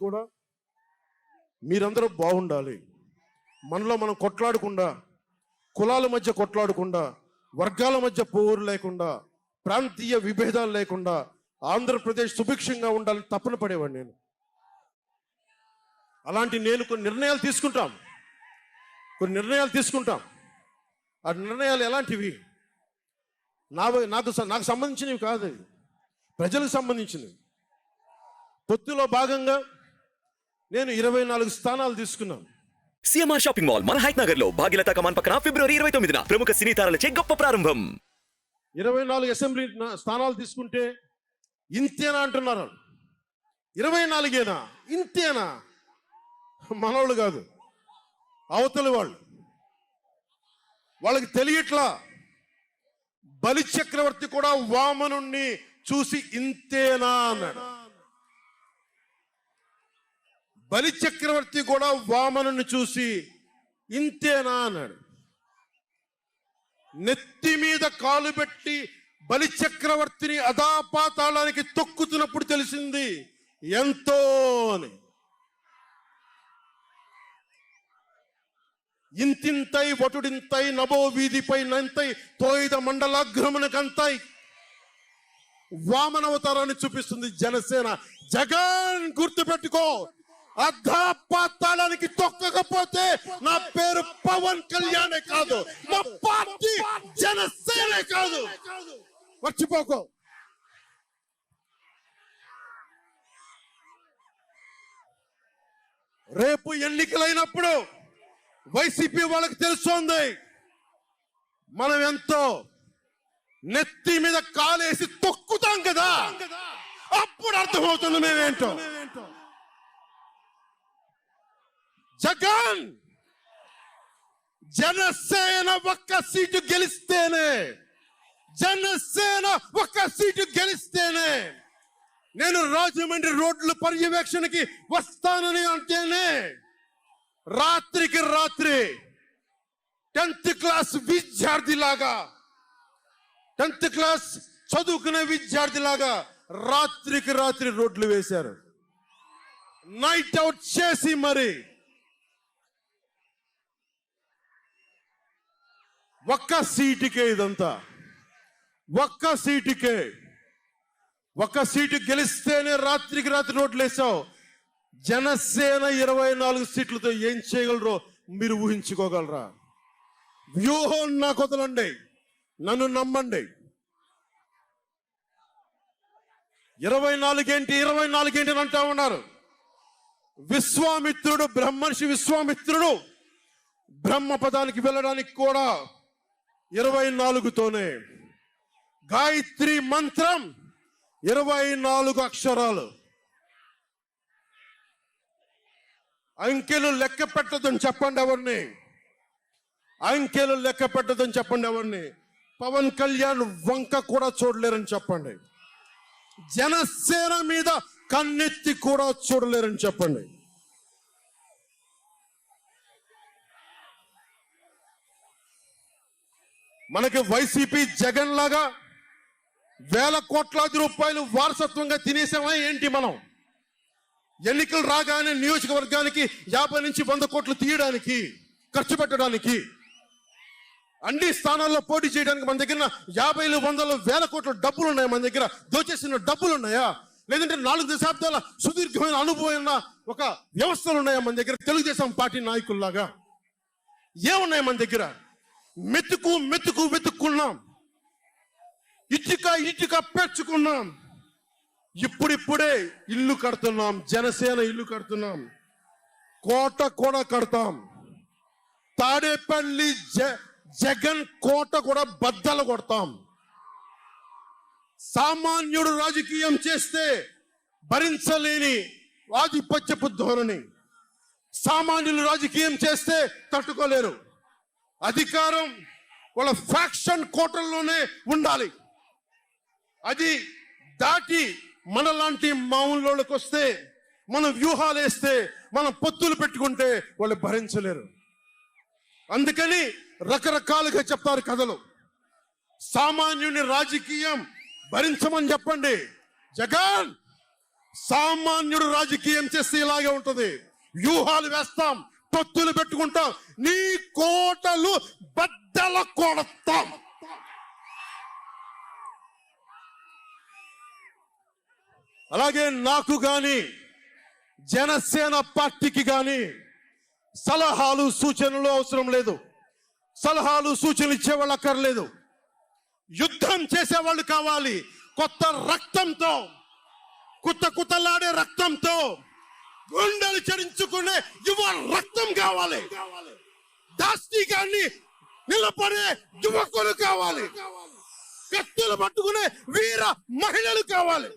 కూడా మీరందరూ బాగుండాలి. మనలో మనం కొట్లాడకుండా, కులాల మధ్య కొట్లాడకుండా, వర్గాల మధ్య పోరు లేకుండా, ప్రాంతీయ విభేదాలు లేకుండా ఆంధ్రప్రదేశ్ సుభిక్షంగా ఉండాలని తపన పడేవాడు నేను. అలాంటి నేను కొన్ని నిర్ణయాలు తీసుకుంటాం. ఆ నిర్ణయాలు ఎలాంటివి? నాకు సంబంధించినవి కాదు, ప్రజలకు సంబంధించినవి. పొత్తులో భాగంగా నేను 24 స్థానాలు తీసుకున్నాను. సిఎంఆర్ షాపింగ్ మాల్ మన హైట్ నగర్ లో భాగ్యలతా కమాన్ పక్కన ఫిబ్రవరి 29న ప్రముఖ సినీ తారలచే గొప్ప ప్రారంభం. 24 అసెంబ్లీ స్థానాలు తీసుకుంటే ఇంతేనా అంటున్నారు. 24ఏనా? ఇంతేనా? మనోళ్ళు కాదు, అవతలి వాళ్ళకి తెలియట్లా. బలి చక్రవర్తి కూడా వామనుణ్ణి చూసి ఇంతేనా అన్నాడు. బలి చక్రవర్తి కూడా వామనుని చూసి ఇంతేనా అన్నాడు. నెత్తి మీద కాలు పెట్టి బలి చక్రవర్తిని అధాపాతాళానికి తొక్కుతున్నప్పుడు తెలిసింది ఎంతో అని. ఇంతింతై వటుడింతై నభో వీధిపై నంతై తోయిద మండలాగ్రమునకంతై వామనవతారాన్ని చూపిస్తుంది జనసేన. జగన్ గుర్తుపెట్టుకో, అధాపాతాళానికి తొక్కకపోతే నా పేరు పవన్ కళ్యాణే కాదు, మా పార్టీ జనసేనే కాదు, మర్చిపోకో. రేపు ఎన్నికలైనప్పుడు వైసీపీ వాళ్ళకి తెలుస్తోంది మనం ఎంతో. నెత్తి మీద కాలేసి తొక్కుతాం కదా, అప్పుడు అర్థమవుతుంది మేమేంటో. జగన్ జనసేన ఒక్క సీటు గెలిస్తేనే నేను రాజమండ్రి రోడ్ల పర్యవేక్షణకి వస్తానని అంటేనే రాత్రికి రాత్రి 10th క్లాస్ విద్యార్థిలాగా, 10th క్లాస్ చదువుకునే విద్యార్థిలాగా రాత్రికి రాత్రి రోడ్లు వేశారు. నైట్ అవుట్ చేసి మరి ఒక్క సీటుకే ఇదంతా. ఒక్క సీటు గెలిస్తేనే రాత్రికి రాత్రి రోడ్లు వేసావు. జనసేన 24 సీట్లతో ఏం చేయగలరో మీరు ఊహించుకోగలరా? వ్యూహం నాకు వదలండి, నన్ను నమ్మండి. 24 ఏంటి అని అంటా ఉన్నారు. బ్రహ్మర్షి విశ్వామిత్రుడు బ్రహ్మపదానికి వెళ్ళడానికి కూడా 24తోనే. గాయత్రి మంత్రం 24 అక్షరాలు. అంకెలు లెక్క పెట్టదని చెప్పండి ఎవరిని. పవన్ కళ్యాణ్ వంక కూడా చూడలేరని చెప్పండి. జనసేన మీద కన్నెత్తి కూడా చూడలేరని చెప్పండి. మనకి వైసీపీ జగన్ లాగా వేల కోట్లాది రూపాయలు వారసత్వంగా తినేసామా ఏంటి? మనం ఎన్నికలు రాగానే నియోజకవర్గానికి 50 నుంచి 100 కోట్లు తీయడానికి, ఖర్చు పెట్టడానికి, అన్ని స్థానాల్లో పోటీ చేయడానికి మన దగ్గర 50, 100, 1000 కోట్ల డబ్బులు ఉన్నాయా? మన దగ్గర దోచేసిన డబ్బులు ఉన్నాయా? లేదంటే 4 దశాబ్దాల సుదీర్ఘమైన అనుభవం ఉన్న ఒక వ్యవస్థలు ఉన్నాయా మన దగ్గర? తెలుగుదేశం పార్టీ నాయకుల్లాగా ఏమున్నాయి మన దగ్గర? వెతుక్కున్నాం, ఇటుక పెంచుకున్నాం. ఇప్పుడిప్పుడే ఇల్లు కడుతున్నాం, జనసేన ఇల్లు కడుతున్నాం, కోట కూడా కడతాం. తాడేపల్లి జగన్ కోట కూడా బద్దలు కొడతాం. సామాన్యుడు రాజకీయం చేస్తే భరించలేని ఆధిపత్యపు ధోరణి, సామాన్యులు రాజకీయం చేస్తే తట్టుకోలేరు. అధికారం వాళ్ళ ఫ్యాక్షన్ కోటల్లోనే ఉండాలి. అది దాటి మనలాంటి మామూలులోకి వస్తే, మనం వ్యూహాలు వేస్తే, మనం పొత్తులు పెట్టుకుంటే వాళ్ళు భరించలేరు. అందుకని రకరకాలుగా చెప్తారు కథలు. సామాన్యుని రాజకీయం భరించమని చెప్పండి. జగన్ సామాన్యుడు రాజకీయం చేస్తే ఇలాగే ఉంటది. వ్యూహాలు వేస్తాం, పొత్తులు పెట్టుకుంటాం, నీ కోటలు బద్దల కొడతాం. అలాగే నాకు గాని జనసేన పార్టీకి గాని సలహాలు సూచనలు అవసరం లేదు. సలహాలు సూచనలు ఇచ్చేవాళ్ళు అక్కర్లేదు. యుద్ధం చేసేవాళ్ళు కావాలి. కొత్త రక్తంతో, కుతలాడే రక్తంతో, గుండెలు చరించుకునే యువ రక్తం కావాలి. దాష్టికాన్ని నిలబడే యువకులు కావాలి. కత్తులు పట్టుకునే వీర మహిళలు కావాలి.